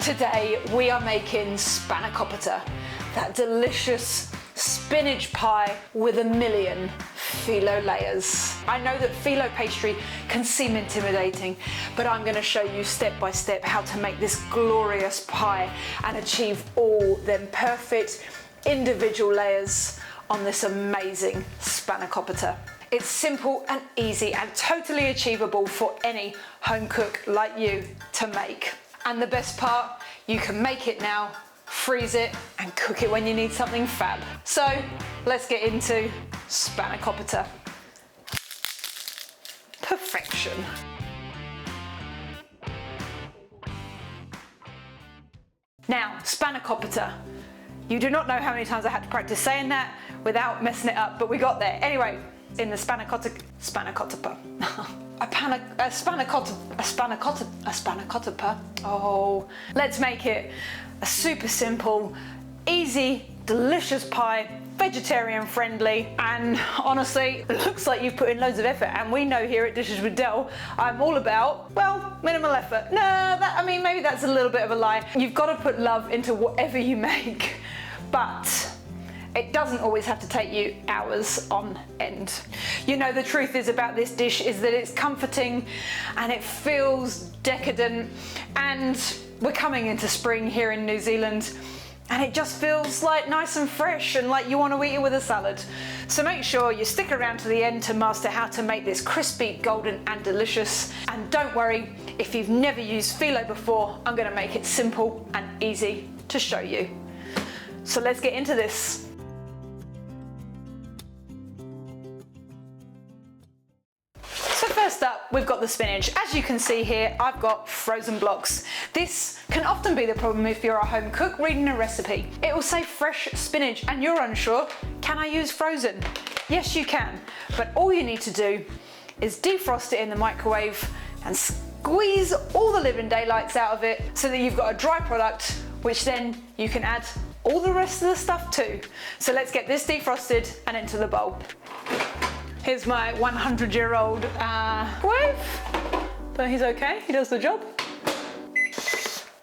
Today we are making Spanakopita, that delicious spinach pie with a million Filo layers. I know that Filo pastry can seem intimidating, but I'm going to show you step by step how to make this glorious pie and achieve all them perfect individual layers on this amazing Spanakopita. It's simple and easy and totally achievable for any home cook like you to make. And the best part, you can make it now, freeze it, and cook it when you need something fab. So let's get into Spanakopita. Perfection. Now, Spanakopita. You do not know how many times I had to practice saying that without messing it up, but we got there. Anyway, in the Spanakopita. Oh, let's make it a super simple, easy, delicious pie, vegetarian friendly, and honestly, it looks like you've put in loads of effort, and we know here at Dishes with Del, I'm all about, well, minimal effort. No, maybe that's a little bit of a lie. You've got to put love into whatever you make, but it doesn't always have to take you hours on end. You know, the truth is about this dish is that it's comforting and it feels decadent, and we're coming into spring here in New Zealand and it just feels like nice and fresh and like you want to eat it with a salad. So make sure you stick around to the end to master how to make this crispy, golden and delicious. And don't worry, if you've never used Filo before, I'm going to make it simple and easy to show you. So let's get into this. First up, we've got the spinach. As you can see here, I've got frozen blocks. This can often be the problem if you're a home cook reading a recipe. It will say fresh spinach and you're unsure, can I use frozen? Yes, you can, but all you need to do is defrost it in the microwave and squeeze all the living daylights out of it so that you've got a dry product, which then you can add all the rest of the stuff to. So let's get this defrosted and into the bowl. Here's my 100-year-old microwave, but he's okay, he does the job.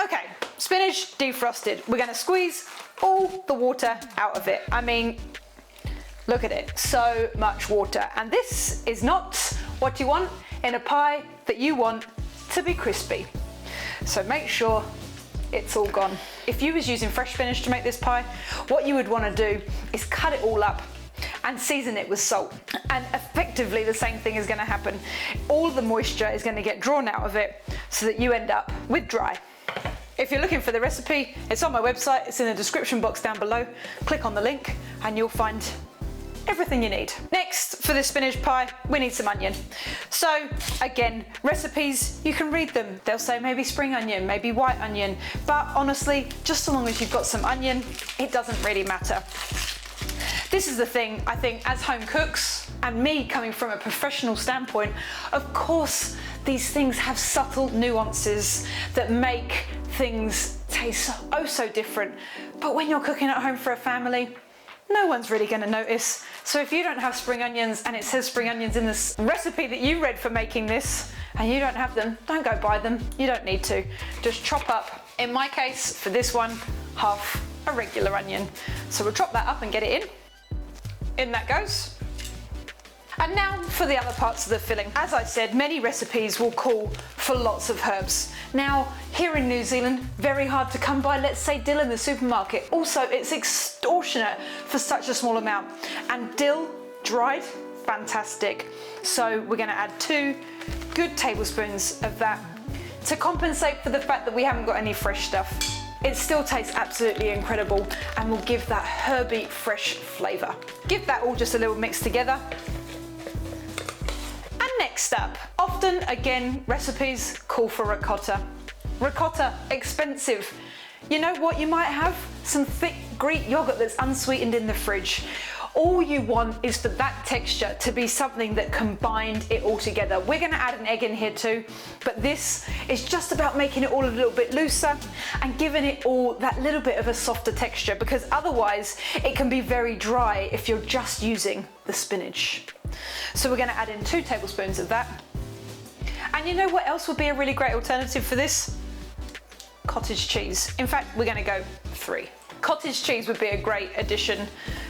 Okay, spinach defrosted. We're gonna squeeze all the water out of it. I mean, look at it, so much water. And this is not what you want in a pie that you want to be crispy. So make sure it's all gone. If you was using fresh spinach to make this pie, what you would wanna do is cut it all up and season it with salt. And effectively the same thing is going to happen. All the moisture is going to get drawn out of it so that you end up with dry. If you're looking for the recipe, it's on my website, it's in the description box down below. Click on the link and you'll find everything you need. Next, for this spinach pie, we need some onion. So again, recipes, you can read them. They'll say maybe spring onion, maybe white onion, but honestly, just so long as you've got some onion, it doesn't really matter. This is the thing, I think, as home cooks, and me coming from a professional standpoint, of course, these things have subtle nuances that make things taste oh so different. But when you're cooking at home for a family, no one's really going to notice. So if you don't have spring onions and it says spring onions in this recipe that you read for making this, and you don't have them, don't go buy them. You don't need to. Just chop up, in my case, for this one, half a regular onion. So we'll chop that up and get it in. In that goes. And now for the other parts of the filling. As I said, many recipes will call for lots of herbs. Now, here in New Zealand, very hard to come by, let's say, dill in the supermarket. Also, it's extortionate for such a small amount. And dill, dried, fantastic. So we're gonna add 2 good tablespoons of that to compensate for the fact that we haven't got any fresh stuff. It still tastes absolutely incredible and will give that herby, fresh flavour. Give that all just a little mix together. And next up, often, again, recipes call for ricotta. Ricotta, expensive. You know what you might have? Some thick Greek yogurt that's unsweetened in the fridge. All you want is for that texture to be something that combined it all together. We're gonna add an egg in here too, but this is just about making it all a little bit looser and giving it all that little bit of a softer texture, because otherwise it can be very dry if you're just using the spinach. So we're gonna add in 2 tablespoons of that. And you know what else would be a really great alternative for this? cottage cheese. In fact, we're gonna go 3. Cottage cheese would be a great addition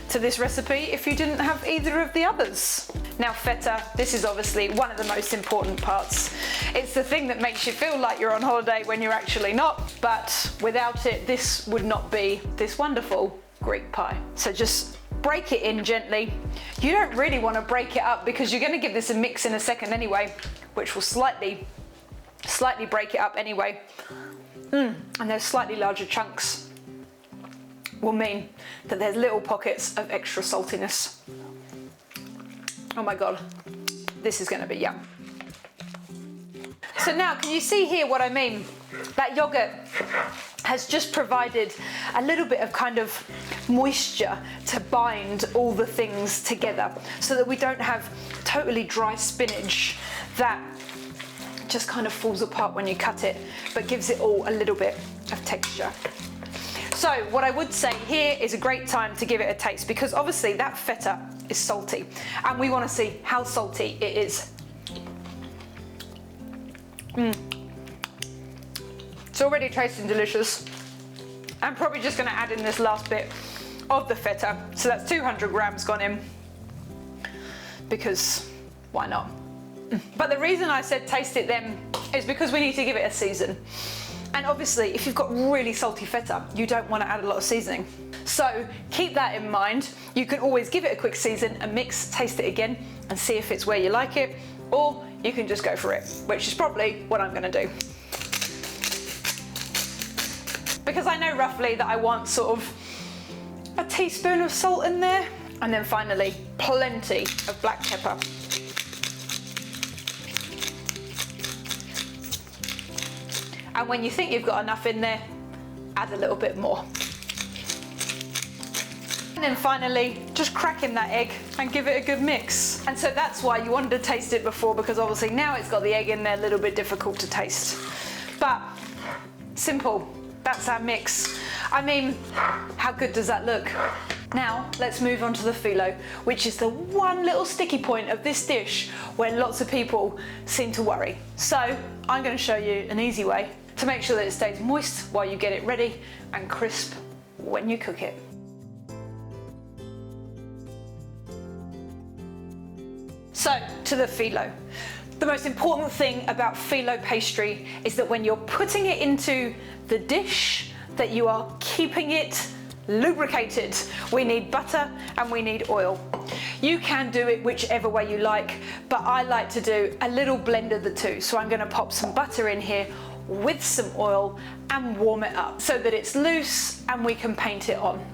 to this recipe if you didn't have either of the others. Now feta, this is obviously one of the most important parts. It's the thing that makes you feel like you're on holiday when you're actually not, but without it, this would not be this wonderful Greek pie. So just break it in gently. You don't really want to break it up because you're going to give this a mix in a second anyway, which will slightly break it up anyway. And those slightly larger chunks will mean that there's little pockets of extra saltiness. Oh my God, this is gonna be yum. So now, can you see here what I mean? That yogurt has just provided a little bit of kind of moisture to bind all the things together so that we don't have totally dry spinach that just kind of falls apart when you cut it, but gives it all a little bit of texture. So what I would say here is a great time to give it a taste because obviously that feta is salty and we want to see how salty it is. It's already tasting delicious. I'm probably just going to add in this last bit of the feta. So that's 200 grams gone in because why not? But the reason I said taste it then is because we need to give it a season. And obviously, if you've got really salty feta, you don't want to add a lot of seasoning. So keep that in mind. You can always give it a quick season and mix, taste it again, and see if it's where you like it, or you can just go for it, which is probably what I'm going to do. Because I know roughly that I want sort of a teaspoon of salt in there, and then finally, plenty of black pepper. And when you think you've got enough in there, add a little bit more. And then finally, just crack in that egg and give it a good mix. And so that's why you wanted to taste it before, because obviously now it's got the egg in there, a little bit difficult to taste. But simple, that's our mix. I mean, how good does that look? Now, let's move on to the filo, which is the one little sticky point of this dish where lots of people seem to worry. So I'm going to show you an easy way to make sure that it stays moist while you get it ready and crisp when you cook it. So, to the filo. The most important thing about filo pastry is that when you're putting it into the dish, that you are keeping it lubricated. We need butter and we need oil. You can do it whichever way you like, but I like to do a little blend of the two. So I'm going to pop some butter in here with some oil and warm it up so that it's loose and we can paint it on.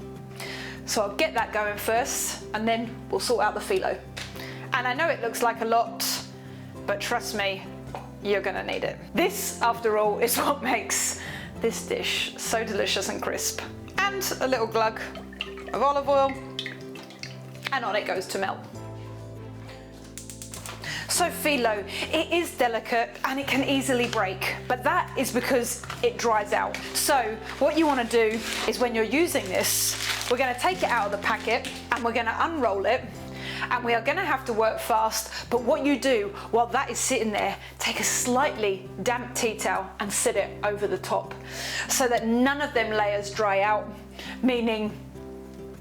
So I'll get that going first and then we'll sort out the filo. And I know it looks like a lot, but trust me, you're going to need it. This, after all, is what makes this dish so delicious and crisp. And a little glug of olive oil, and on it goes to melt. So filo, it is delicate and it can easily break, but that is because it dries out. So what you want to do is when you're using this, we're going to take it out of the packet and we're going to unroll it. And we are going to have to work fast, but what you do while that is sitting there, take a slightly damp tea towel and sit it over the top so that none of them layers dry out, meaning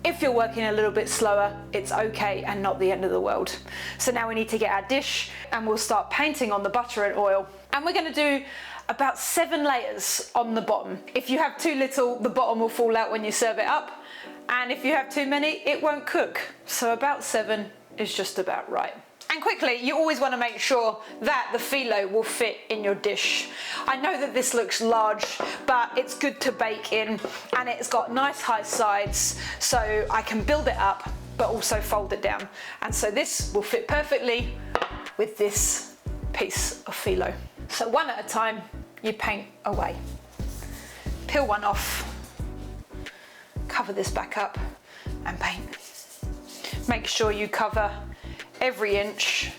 if you're working a little bit slower, it's okay and not the end of the world. So now we need to get our dish and we'll start painting on the butter and oil. And we're going to do about 7 layers on the bottom. If you have too little, the bottom will fall out when you serve it up. And if you have too many, it won't cook. So about 7 is just about right. And quickly, you always want to make sure that the filo will fit in your dish. I know that this looks large, but it's good to bake in and it's got nice high sides, so I can build it up, but also fold it down. And so this will fit perfectly with this piece of filo. So one at a time, you paint away. Peel one off, cover this back up and paint. Make sure you cover every inch.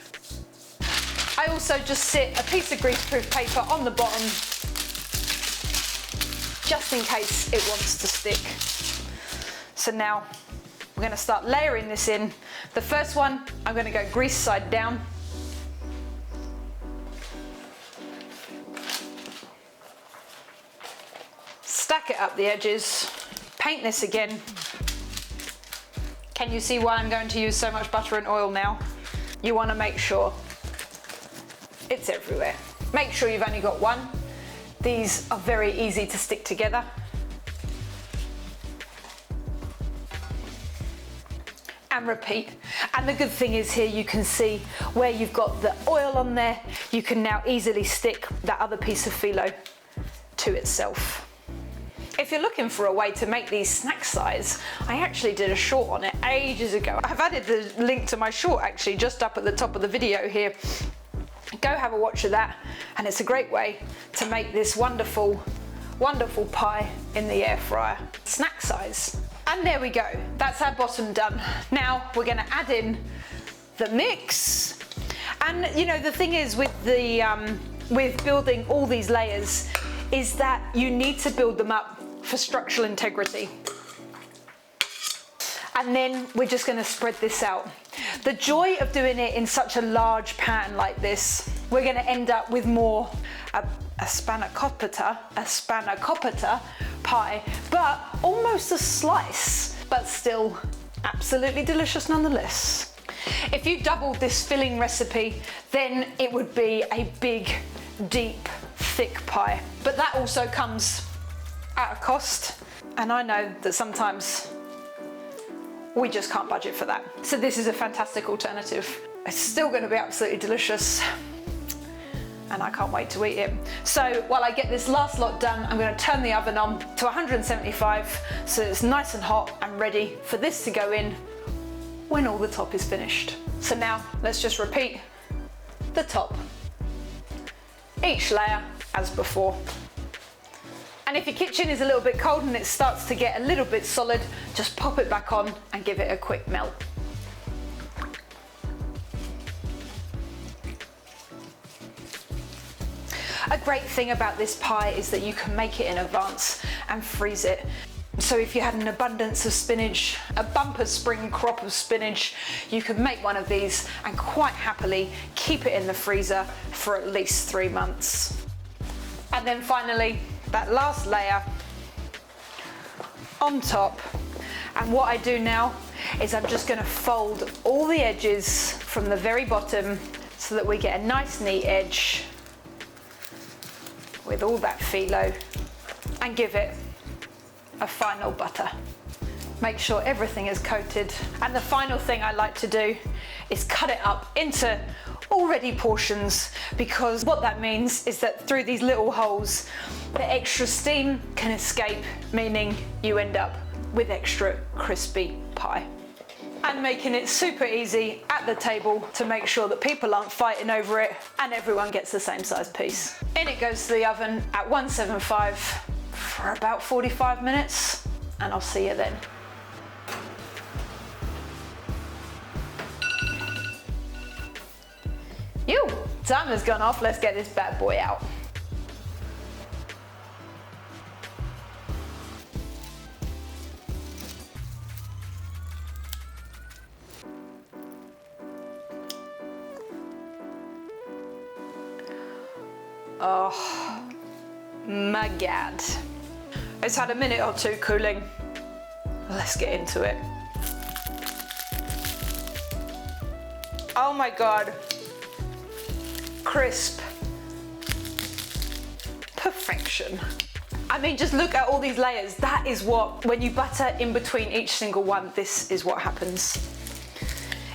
I also just sit a piece of greaseproof paper on the bottom just in case it wants to stick. So now we're going to start layering this in. The first one, I'm going to go grease side down. Stack it up the edges, paint this again. Can you see why I'm going to use so much butter and oil now? You want to make sure it's everywhere. Make sure you've only got one. These are very easy to stick together. And repeat. And the good thing is here you can see where you've got the oil on there, you can now easily stick that other piece of filo to itself. If you're looking for a way to make these snack size, I actually did a short on it ages ago. I've added the link to my short actually just up at the top of the video here. Go have a watch of that, and it's a great way to make this wonderful, wonderful pie in the air fryer. Snack size. And there we go, that's our bottom done. Now we're gonna add in the mix. And you know, the thing is with with building all these layers is that you need to build them up for structural integrity. And then we're just gonna spread this out. The joy of doing it in such a large pan like this, we're gonna end up with more a Spanakopita pie, but almost a slice, but still absolutely delicious nonetheless. If you doubled this filling recipe, then it would be a big, deep, thick pie. But that also comes at a cost, and I know that sometimes we just can't budget for that. So this is a fantastic alternative. It's still going to be absolutely delicious, and I can't wait to eat it. So while I get this last lot done, I'm going to turn the oven on to 175 so it's nice and hot and ready for this to go in when all the top is finished. So now let's just repeat the top, each layer as before. And if your kitchen is a little bit cold and it starts to get a little bit solid, just pop it back on and give it a quick melt. A great thing about this pie is that you can make it in advance and freeze it. So if you had an abundance of spinach, a bumper spring crop of spinach, you could make one of these and quite happily keep it in the freezer for at least 3 months. And then finally, that last layer on top. And what I do now is I'm just going to fold all the edges from the very bottom so that we get a nice neat edge with all that filo, and give it a final butter. Make sure everything is coated. And the final thing I like to do is cut it up into already portions, because what that means is that through these little holes the extra steam can escape, meaning you end up with extra crispy pie. And making it super easy at the table to make sure that people aren't fighting over it and everyone gets the same size piece. In it goes to the oven at 175 for about 45 minutes, and I'll see you then. Timer's gone off, let's get this bad boy out. Oh my God. It's had a minute or two cooling. Let's get into it. Oh my God. Crisp. Perfection. I mean, just look at all these layers. That is what, when you butter in between each single one, this is what happens.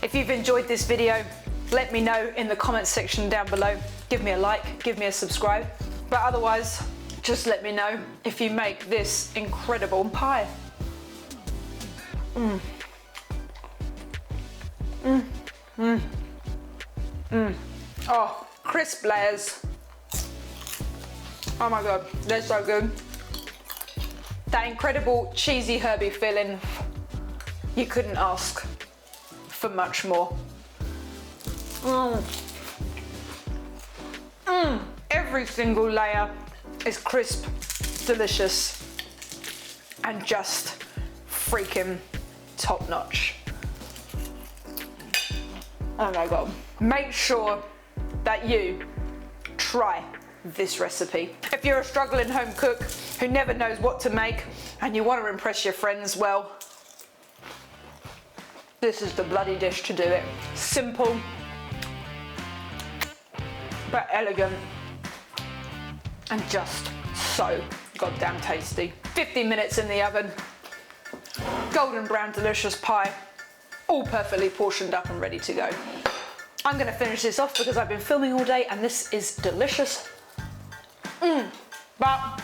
If you've enjoyed this video, let me know in the comments section down below. Give me a like, give me a subscribe. But otherwise, just let me know if you make this incredible pie. Oh, crisp layers. Oh my God, they're so good. That incredible cheesy herby filling. You couldn't ask for much more. Every single layer is crisp, delicious, and just freaking top notch. Oh my God. Make sure that you try this recipe. If you're a struggling home cook who never knows what to make and you want to impress your friends, well, this is the bloody dish to do it. Simple, but elegant, and just so goddamn tasty. 50 minutes in the oven, golden brown delicious pie, all perfectly portioned up and ready to go. I'm gonna finish this off because I've been filming all day and this is delicious. But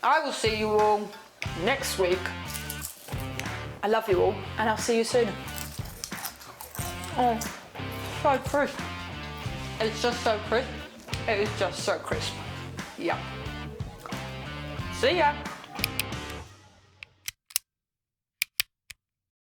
I will see you all next week. I love you all and I'll see you soon. Oh, so crisp. It's just so crisp. It is just so crisp. Yeah. See ya.